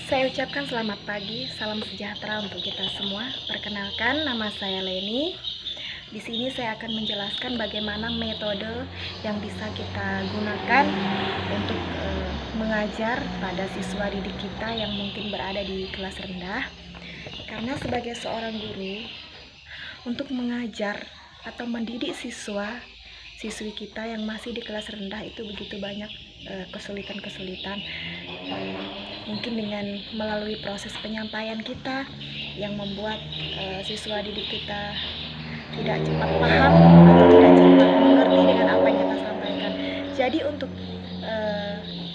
Saya ucapkan selamat pagi, salam sejahtera untuk kita semua. Perkenalkan, nama saya Leni. Di sini saya akan menjelaskan bagaimana metode yang bisa kita gunakan untuk mengajar pada siswa didik kita yang mungkin berada di kelas rendah. Karena sebagai seorang guru, untuk mengajar atau mendidik siswi kita yang masih di kelas rendah itu begitu banyak kesulitan-kesulitan, mungkin dengan melalui proses penyampaian kita yang membuat siswa didik kita tidak cepat paham atau tidak cepat mengerti dengan apa yang kita sampaikan. Jadi untuk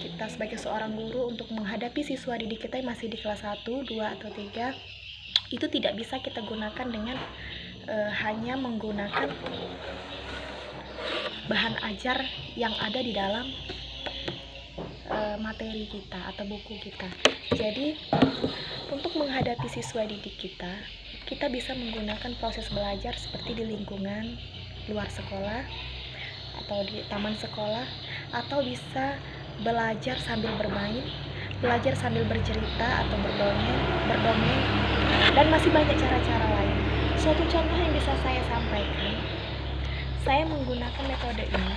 kita sebagai seorang guru untuk menghadapi siswa didik kita yang masih di kelas 1, 2, atau 3, itu tidak bisa kita gunakan dengan hanya menggunakan bahan ajar yang ada di dalam materi kita atau buku kita. Jadi untuk menghadapi siswa didik kita bisa menggunakan proses belajar seperti di lingkungan luar sekolah atau di taman sekolah, atau bisa belajar sambil bermain, belajar sambil bercerita atau berdongeng, dan masih banyak cara-cara lain. Suatu contoh yang bisa saya sampaikan, saya menggunakan metode ini.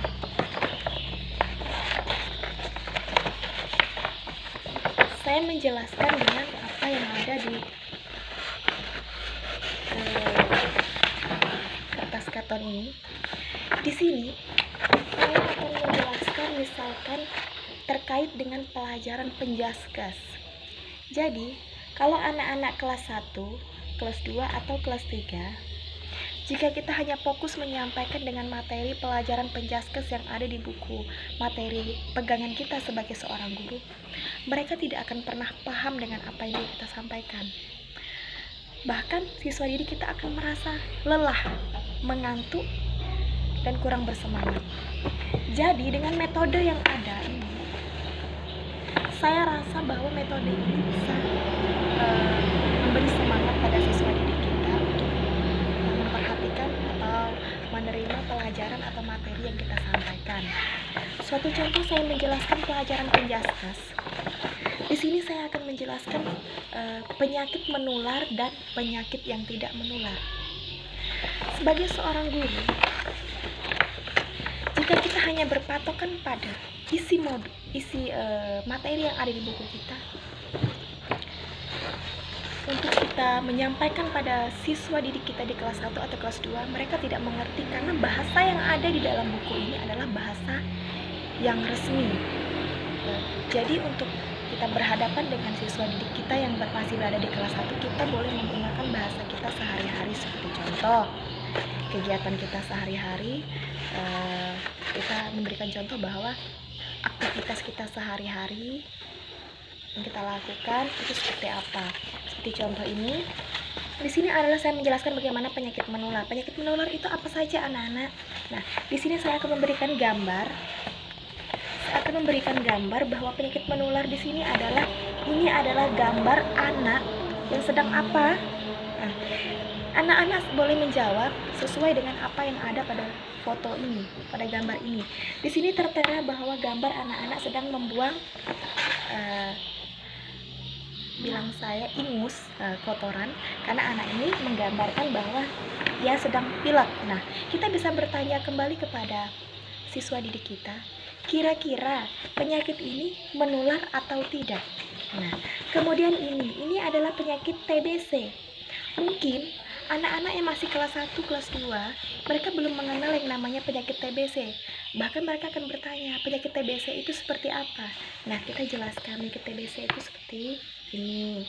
Saya menjelaskan dengan apa yang ada di kertas karton ini. Di sini saya akan menjelaskan misalkan terkait dengan pelajaran penjaskas. Jadi, kalau anak-anak kelas 1, kelas 2, atau kelas 3, jika kita hanya fokus menyampaikan dengan materi pelajaran penjaskas yang ada di buku materi pegangan kita sebagai seorang guru, mereka tidak akan pernah paham dengan apa yang kita sampaikan. Bahkan siswa didik kita akan merasa lelah, mengantuk, dan kurang bersemangat. Jadi dengan metode yang ada ini, saya rasa bahwa metode ini bisa memberi semangat pada siswa didik kita untuk memperhatikan atau menerima pelajaran atau materi yang kita sampaikan. Suatu contoh saya menjelaskan pelajaran penjaskas. Di sini saya akan menjelaskan penyakit menular dan penyakit yang tidak menular. Sebagai seorang guru, jika kita hanya berpatokan pada isi materi yang ada di buku kita, untuk kita menyampaikan pada siswa didik kita di kelas 1 atau kelas 2, mereka tidak mengerti karena bahasa yang ada di dalam buku ini adalah bahasa yang resmi. Jadi untuk kita berhadapan dengan siswa didik kita yang masih berada di kelas 1, kita boleh menggunakan bahasa kita sehari-hari. Seperti contoh kegiatan kita sehari-hari, kita memberikan contoh bahwa aktivitas kita sehari-hari yang kita lakukan itu seperti apa. Seperti contoh ini, di sini adalah saya menjelaskan bagaimana penyakit menular. Penyakit menular itu apa saja, anak-anak? Nah, di sini saya akan memberikan gambar. Saya akan memberikan gambar bahwa penyakit menular di sini adalah gambar anak yang sedang apa? Nah, anak-anak boleh menjawab sesuai dengan apa yang ada pada foto ini, pada gambar ini. Di sini tertera bahwa gambar anak-anak sedang membuang bilang saya ingus, kotoran, karena anak ini menggambarkan bahwa ia sedang pilek. Nah, kita bisa bertanya kembali kepada siswa didik kita, kira-kira penyakit ini menular atau tidak? Nah, kemudian ini adalah penyakit TBC. Mungkin anak-anak yang masih kelas 1, kelas 2, mereka belum mengenal yang namanya penyakit TBC. Bahkan mereka akan bertanya, penyakit TBC itu seperti apa? Nah, kita jelaskan penyakit TBC itu seperti ini.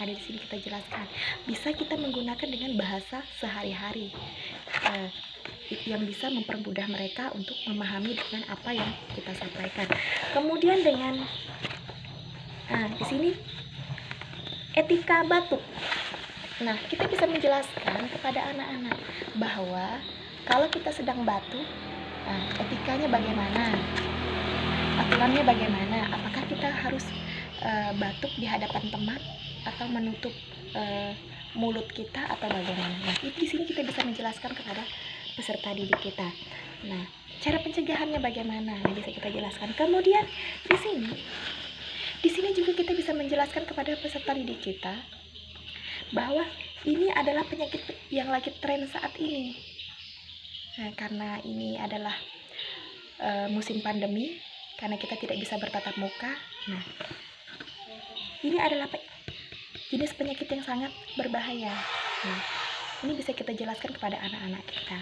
Ada di sini kita jelaskan. Bisa kita menggunakan dengan bahasa sehari-hari yang bisa mempermudah mereka untuk memahami dengan apa yang kita sampaikan. Kemudian dengan di sini etika batuk. Nah, kita bisa menjelaskan kepada anak-anak bahwa kalau kita sedang batuk, etikanya bagaimana? Aturannya bagaimana? Apakah kita harus batuk di hadapan teman atau menutup mulut kita atau bagaimana? Nah, itu di sini kita bisa menjelaskan kepada peserta didik kita. Nah, cara pencegahannya bagaimana? Nah, bisa kita jelaskan. Kemudian di sini juga kita bisa menjelaskan kepada peserta didik kita bahwa ini adalah penyakit yang lagi tren saat ini. Nah, karena ini adalah musim pandemi, karena kita tidak bisa bertatap muka. Nah, ini adalah jenis penyakit yang sangat berbahaya. Nah, ini bisa kita jelaskan kepada anak-anak kita.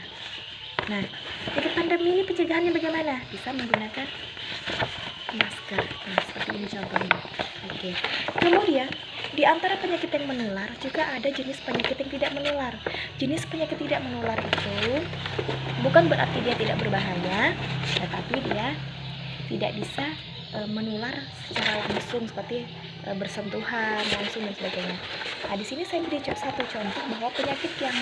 Nah, untuk pandemi ini pencegahannya bagaimana? Bisa menggunakan masker. Nah, seperti ini contohnya. Oke. Kemudian, di antara penyakit yang menular juga ada jenis penyakit yang tidak menular. Jenis penyakit tidak menular itu bukan berarti dia tidak berbahaya, tetapi dia tidak bisa menular secara langsung seperti bersentuhan langsung dan sebagainya. Nah, di sini saya beri satu contoh bahwa penyakit yang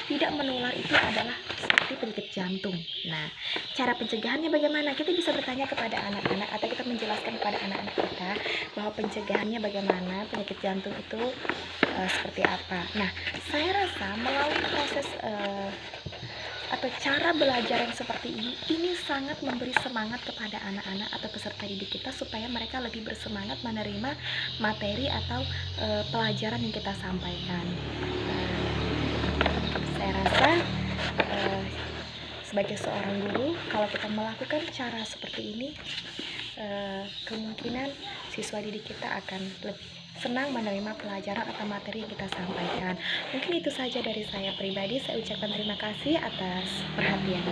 tidak menular itu adalah seperti penyakit jantung. Nah, cara pencegahannya bagaimana? Kita bisa bertanya kepada anak-anak atau kita menjelaskan kepada anak-anak kita bahwa pencegahannya bagaimana, penyakit jantung itu seperti apa. Nah, saya rasa melalui proses atau cara belajar yang seperti ini sangat memberi semangat kepada anak-anak atau peserta didik kita supaya mereka lebih bersemangat menerima materi atau pelajaran yang kita sampaikan. Saya rasa sebagai seorang guru, kalau kita melakukan cara seperti ini, kemungkinan siswa didik kita akan lebih senang menerima pelajaran atau materi yang kita sampaikan. Mungkin itu saja dari saya pribadi. Saya ucapkan terima kasih atas perhatian.